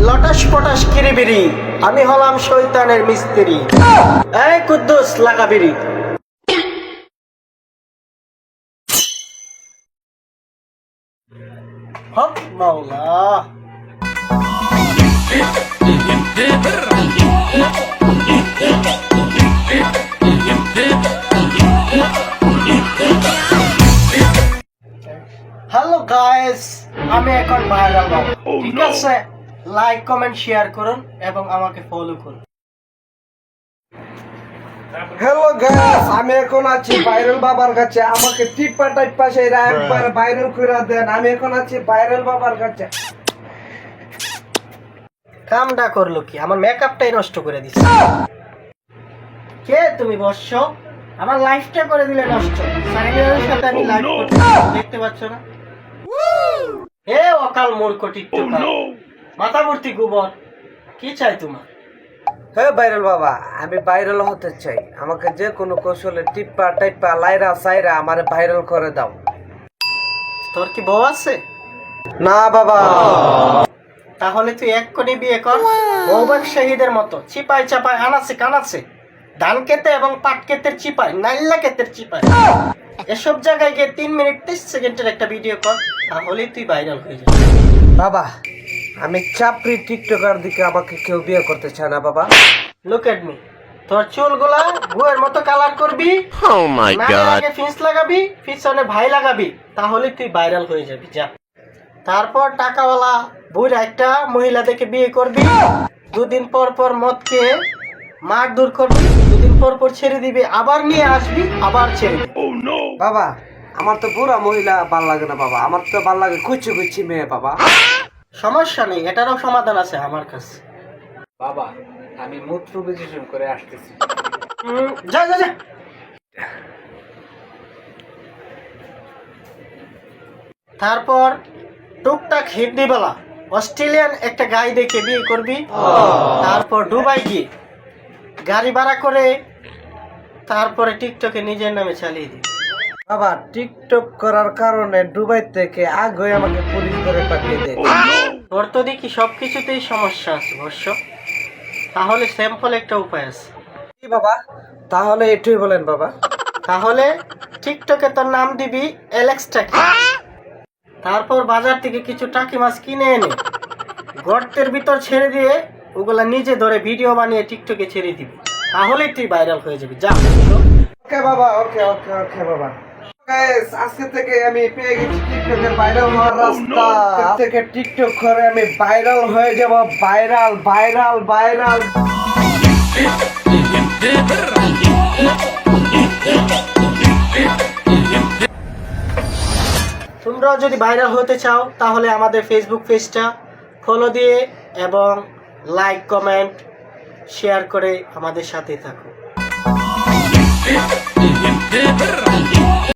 Lotus পটাস কিরিবিরি, আমি হলাম শয়তানের মিস্ত্রি। এই কুদ্দুস লাগাবিরি। হক মাওলা। হ্যালো গাইস, আমি এখন ভাইরাল বাবা। ঠিক আছে, লাইক কমেন্ট শেয়ার করুন এবং আমাকে ফলো করুন। হ্যালো গাইস, আমি এখন আছি ভাইরাল বাবার কাছে। আমাকে টিপা টাইপা সেরা একবার ভাইরাল করে দেন। আমি এখন আছি ভাইরাল বাবার কাছে। কামটা করলো কি? আমার মেকআপটাই নষ্ট করে দিছে। কে তুমি বর্ষ? আমার লাইফটা করে দিলে নষ্ট। সাইলের সাথে আমি লাইভ করতে দেখতে পাচ্ছ না? হে অকাল মূর্খ টিকটকার, মাথা ভর্তি গোবর, কি চাই তোমার? হ্যাঁ ভাইরাল বাবা, আমি ভাইরাল হতে চাই। আমাকে যে কোনো কৌশলে টিপা টাইপা লাইরা সাইরা আমারে ভাইরাল করে দাও। তোর কি বউ আছে? না বাবা। তাহলে তুই এক্ষুনি বিয়ে কর, বউ ব্যবসায়ীদের মতো চিপাই চাপাই আনাছে কানাছে, ধান খেতে এবং পাট ক্ষেতের চিপাই, নাইল্লা ক্ষেতের চিপাই, এসব জায়গায় গিয়ে 3 মিনিট 30 সেকেন্ডের একটা ভিডিও কর, তাহলেই তুই ভাইরাল হয়ে যাবি। বাবা, আমি চাপড়ি টিকটকার দিকে আমাকে কেউ বিয়ে করতে চায় না বাবা। Look at me. তোর চুলগুলা গুয়ের মতো কালার করবি, আগে ফিন্স লাগাবি, পিছনে ভাই লাগাবি, তাহলে তুই ভাইরাল হয়ে যাবি। যা। তারপর টাকাওয়ালা বুড়া একটা মহিলা দেখে বিয়ে করবি, 2 দিন পর পর মদ খেয়ে মার দূর করবি, 2 দিন পর পর ছেড়ে দিবি, আবার নিয়ে আসবি, আবার ছেড়ে দিবি। বাবা, আমার তো বুড়া মহিলা ভাল লাগে না বাবা। আমার তো ভাল লাগে কুচি কুচি মেয়ে বাবা। সমস্যা নেই, এটারও সমাধান আছে আমার কাছে। বাবা, আমি মূত্র বিসর্জন করে আসতেছি। যা যা যা। তারপর টুকটাক হিন্দিওয়ালা অস্ট্রেলিয়ান একটা গাই দেখে বিয়ে করবি, তারপর দুবাই গিয়ে গাড়ি ভাড়া করে তারপরে টিকটকে নিজের নামে চালিয়ে দিবি। বাবা, টিকটক করার কারণে দুবাই থেকে আগে আমাকে পুলিশ করে পাঠিয়ে দেয়। তোর তো দেখি সবকিছুতেই সমস্যা আছে বর্ষ। তাহলে স্যাম্পল একটা উপায় আছে। কি বাবা? তাহলে এটাই বলেন বাবা। তাহলে টিকটকে তোর নাম দিবি এলেক্স টাকি, তারপর বাজার থেকে কিছু টাকি মাছ কিনে এনে গর্তের ভিতর ছেড়ে দিয়ে ওগুলা নিজে ধরে ভিডিও বানিয়ে টিকটকে ছেড়ে দিবি, তাহলেই তুই ভাইরাল হয়ে যাবি। যা। ওকে বাবা, ওকে ওকে ওকে বাবা। গাইস, আজকে থেকে আমি পেয়ে গেছি টিকটকের ভাইরাল হওয়ার রাস্তা। আজকে থেকে টিকটক করে আমি ভাইরাল হয়ে যাব। Viral viral viral. তোমরাও যদি ভাইরাল হতে চাও তাহলে আমাদের ফেসবুক পেজটা ফলো দিয়ে এবং লাইক কমেন্ট শেয়ার করে আমাদের সাথে থাকো।